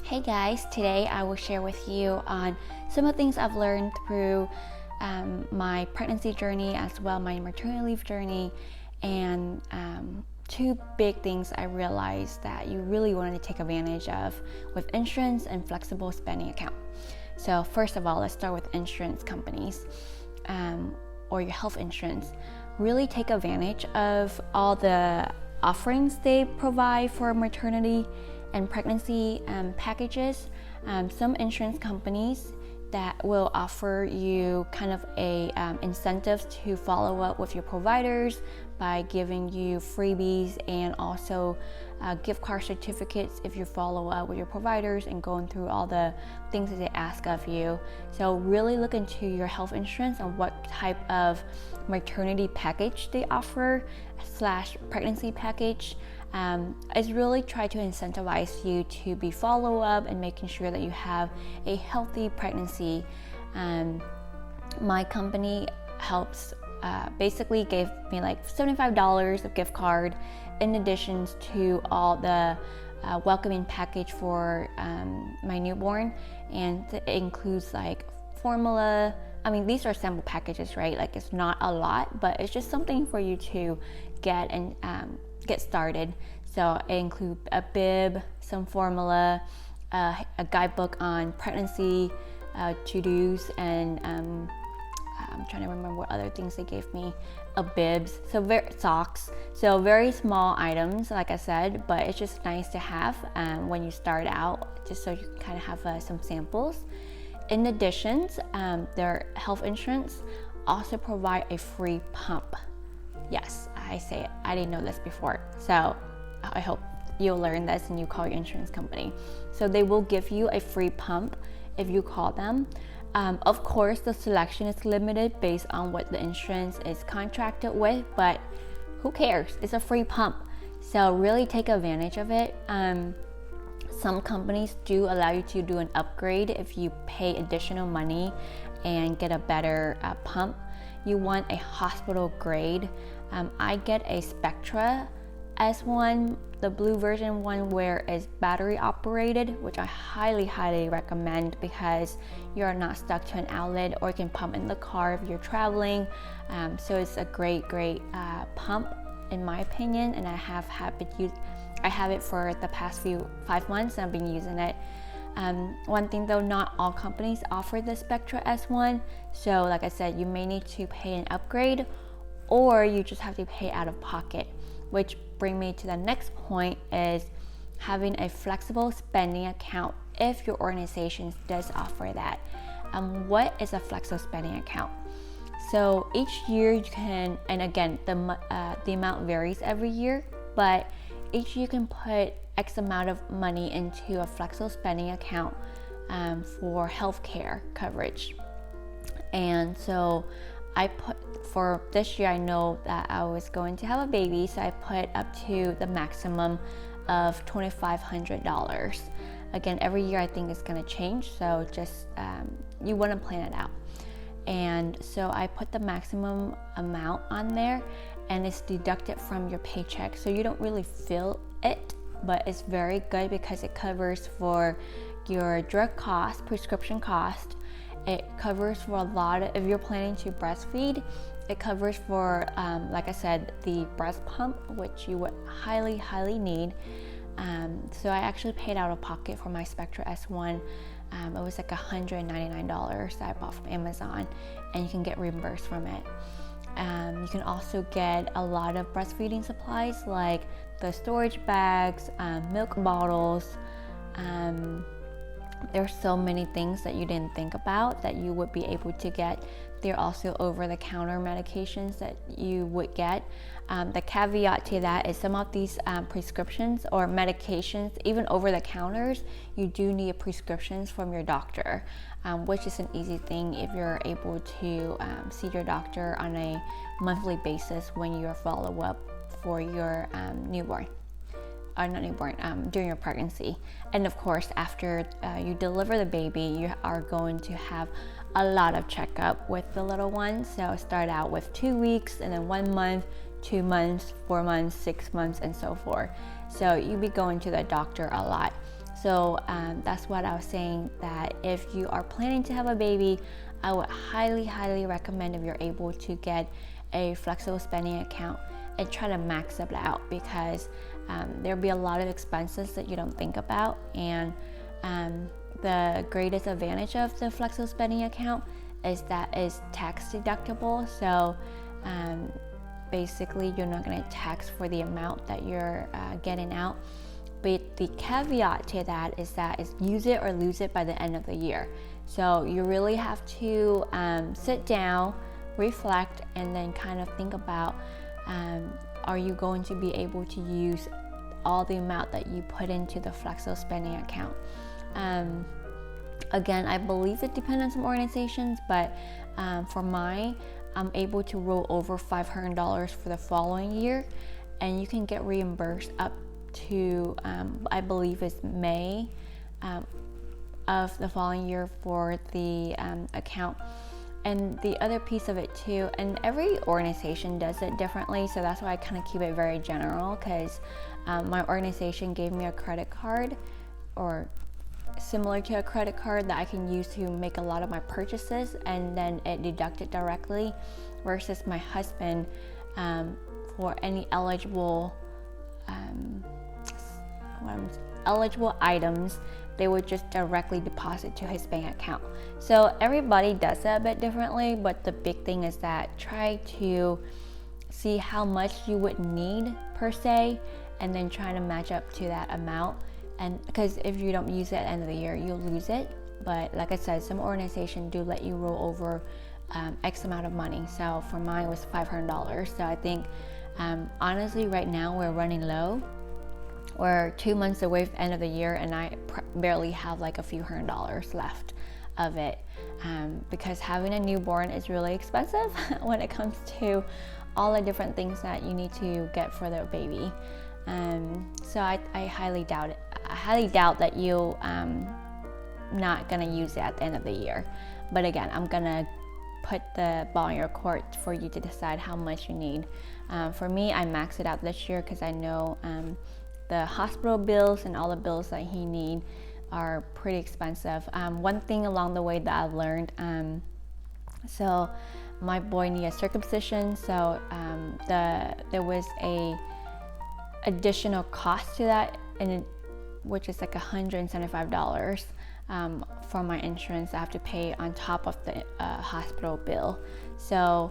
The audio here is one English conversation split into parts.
Hey guys, today I will share with you on some of the things I've learned through my pregnancy journey as well my maternity leave journey, and two big things I realized that you really wanted to take advantage of with insurance and flexible spending account. So first of all, let's start with insurance companies or your health insurance. Really take advantage of all the offerings they provide for maternity and pregnancy packages. Some insurance companies that will offer you kind of a incentives to follow up with your providers by giving you freebies and also gift card certificates if you follow up with your providers and going through all the things that they ask of you. So really look into your health insurance and what type of maternity package they offer / pregnancy package. Is really try to incentivize you to be follow up and making sure that you have a healthy pregnancy. My company helps basically gave me like $75 of gift card in addition to all the welcoming package for my newborn, and it includes like formula. I mean, these are sample packages, right? Like it's not a lot, but it's just something for you to get and get started. So it includes a bib, some formula, a guidebook on pregnancy to-dos, and I'm trying to remember what other things they gave me. Bibs, so socks. So very small items, like I said, but it's just nice to have when you start out, just so you can kind of have some samples. In addition, their health insurance also provide a free pump. Yes, I say it. I didn't know this before. So I hope you'll learn this and you call your insurance company. So they will give you a free pump if you call them. Of course, the selection is limited based on what the insurance is contracted with, but who cares? It's a free pump. So really take advantage of it. Some companies do allow you to do an upgrade if you pay additional money and get a better pump. You want a hospital grade. I get a Spectra S1, the blue version one, where it's battery operated, which I highly recommend because you're not stuck to an outlet, or you can pump in the car if you're traveling. So it's a great pump in my opinion, and I have it for the past 5 months and I've been using it. One thing though, not all companies offer the Spectra S1, so like I said, you may need to pay an upgrade or you just have to pay out of pocket, which bring me to the next point, is having a flexible spending account if your organization does offer that. What is a flexible spending account? So each year you can, and again the amount varies every year, but each year you can put X amount of money into a flexible spending account for healthcare coverage. And so I put, for this year, I know that I was going to have a baby, so I put up to the maximum of $2,500. Again, every year I think it's going to change, so just you want to plan it out. And so I put the maximum amount on there, and it's deducted from your paycheck, so you don't really feel it, but it's very good because it covers for your drug cost, prescription cost. It covers for a lot of, if you're planning to breastfeed, it covers for, like I said, the breast pump, which you would highly need. So I actually paid out of pocket for my Spectra S1. It was like $199 that I bought from Amazon, and you can get reimbursed from it. You can also get a lot of breastfeeding supplies like the storage bags, milk bottles. There's so many things that you didn't think about that you would be able to get. There are also over-the-counter medications that you would get. The caveat to that is some of these prescriptions or medications, even over-the-counters, you do need prescriptions from your doctor, which is an easy thing if you're able to see your doctor on a monthly basis when you follow up for your newborn. During your pregnancy. And of course, after you deliver the baby, you are going to have a lot of checkup with the little one. So start out with 2 weeks, and then 1 month, 2 months, 4 months, 6 months, and so forth. So you'll be going to the doctor a lot. So that's what I was saying, that if you are planning to have a baby, I would highly recommend, if you're able to get a flexible spending account and try to max it out, because there'll be a lot of expenses that you don't think about. And the greatest advantage of the flexible spending account is that it's tax deductible. So basically you're not going to tax for the amount that you're getting out. But the caveat to that is that it's use it or lose it by the end of the year. So you really have to sit down, reflect, and then kind of think about, are you going to be able to use all the amount that you put into the flexible spending account? Again, I believe it depends on some organizations, but for mine, I'm able to roll over $500 for the following year, and you can get reimbursed up to, I believe it's May of the following year for the account. And the other piece of it too, and every organization does it differently, so that's why I kind of keep it very general, because my organization gave me a credit card, or similar to a credit card, that I can use to make a lot of my purchases, and then it deducted directly, versus my husband, for any eligible items, they would just directly deposit to his bank account. So everybody does it a bit differently, but the big thing is that try to see how much you would need per se, and then try to match up to that amount. And because if you don't use it at the end of the year, you'll lose it. But like I said, some organizations do let you roll over X amount of money. So for mine it was $500. So I think honestly right now we're running low. We're 2 months away from the end of the year, and I barely have like a few $100s left of it, because having a newborn is really expensive when it comes to all the different things that you need to get for the baby. So I highly doubt it. I highly doubt that you'll not gonna use it at the end of the year. But again, I'm gonna put the ball in your court for you to decide how much you need. For me, I maxed it out this year because I know the hospital bills and all the bills that he needs are pretty expensive. One thing along the way that I've learned, so my boy needed circumcision, so there was a additional cost to that, and which is like $175 for my insurance I have to pay on top of the hospital bill. So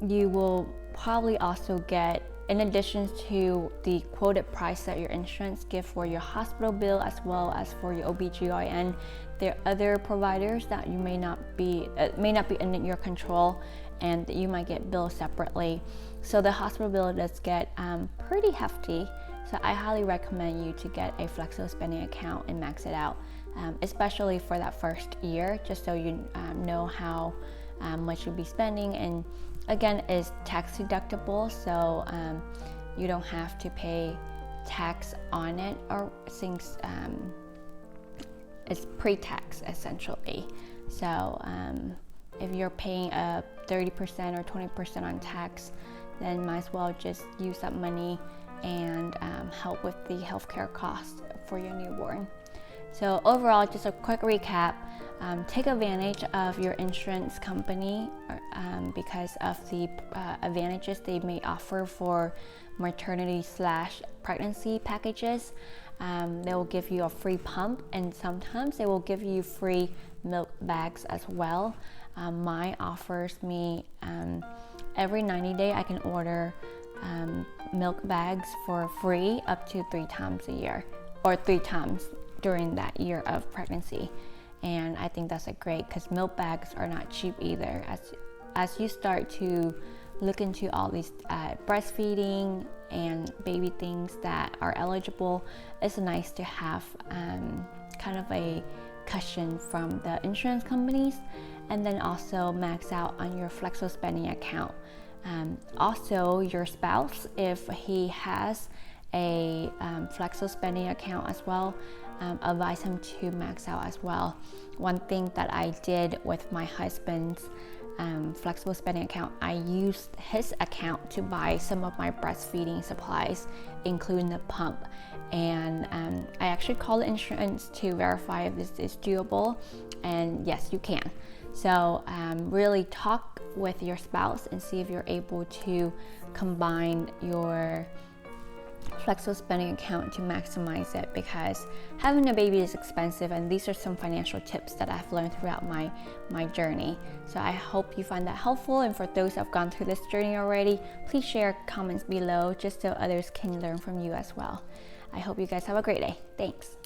you will probably also get, in addition to the quoted price that your insurance give for your hospital bill as well as for your OBGYN, there are other providers that you may not be in your control, and you might get billed separately. So the hospital bill does get pretty hefty. So I highly recommend you to get a flexible spending account and max it out, especially for that first year, just so you know how much you'll be spending. And again, it's tax deductible, so you don't have to pay tax on it, or things, it's pre-tax essentially. So if you're paying a 30% or 20% on tax, then might as well just use that money and help with the healthcare costs for your newborn. So overall, just a quick recap, take advantage of your insurance company because of the advantages they may offer for maternity/pregnancy packages. They will give you a free pump, and sometimes they will give you free milk bags as well. Mine offers me every 90 days I can order milk bags for free up to 3 times a year, or 3 times during that year of pregnancy. And I think that's a great, because milk bags are not cheap either. As you start to look into all these breastfeeding and baby things that are eligible, it's nice to have kind of a cushion from the insurance companies, and then also max out on your flexible spending account. Also, your spouse, if he has a flexible spending account as well, advise him to max out as well. One thing that I did with my husband's flexible spending account, I used his account to buy some of my breastfeeding supplies, including the pump. And I actually called the insurance to verify if this is doable, and yes, you can. So really talk with your spouse and see if you're able to combine your flexible spending account to maximize it, because having a baby is expensive, and these are some financial tips that I've learned throughout my journey. So I hope you find that helpful, and for those who have gone through this journey already, please share comments below just so others can learn from you as well. I hope you guys have a great day. Thanks.